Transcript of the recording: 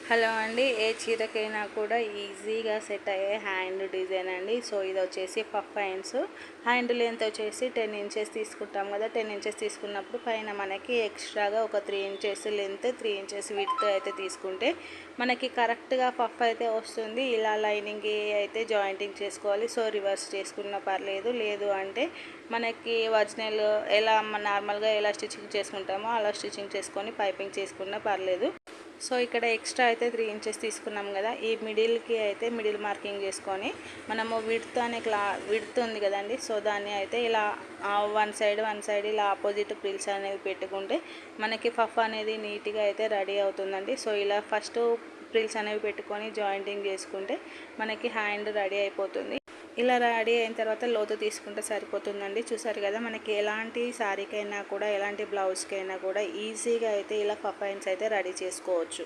Hello అండి, ఏ చీరకైనా కూడా ఈజీగా సెట్ అయ్యే హ్యాండ్ డిజైన్ అండి. సో ఇది వచ్చేసి పఫ్ హ్యాండ్స్. హ్యాండ్ లెంత్ వచ్చేసి 10 ఇంచెస్ తీసుకుంటాం కదా. 10 ఇంచెస్ తీసుకున్నప్పుడు పైన మనకి ఎక్స్ట్రాగా ఒక 3 ఇంచెస్ లెంత్, 3 ఇంచెస్ విడ్త్ అయితే తీసుకుంటే మనకి కరెక్ట్గా పఫ్ అయితే వస్తుంది. ఇలా లైనింగ్ అయితే జాయింటింగ్ చేసుకోవాలి. సో రివర్స్ చేసుకున్న పర్లేదు, లేదు అంటే మనకి ఒరిజినల్ ఎలా నార్మల్గా ఎలా స్టిచ్చింగ్ చేసుకుంటామో అలా స్టిచ్చింగ్ చేసుకొని పైపింగ్ చేసుకున్నా పర్లేదు. సో ఇక్కడ ఎక్స్ట్రా అయితే 3 ఇంచెస్ తీసుకున్నాం కదా. ఈ మిడిల్కి అయితే మిడిల్ మార్కింగ్ చేసుకొని మనము విడ్త్ ఉంది కదండి. సో దాన్ని అయితే ఇలా వన్ సైడ్ ఇలా ఆపోజిట్ ప్రిల్స్ అనేవి పెట్టుకుంటే మనకి పఫ్ అనేది నీట్గా అయితే రెడీ అవుతుందండి. సో ఇలా ఫస్ట్ ప్రిల్స్ అనేవి పెట్టుకొని జాయింటింగ్ చేసుకుంటే మనకి హ్యాండ్ రెడీ అయిపోతుంది. ఇలా రెడీ అయిన తర్వాత లోతు తీసుకుంటే సరిపోతుందండి. చూసారు కదా, మనకి ఎలాంటి శారీకైనా కూడా ఎలాంటి బ్లౌజ్కైనా కూడా ఈజీగా అయితే ఇలా పఫ్ హ్యాండ్స్ అయితే రెడీ చేసుకోవచ్చు.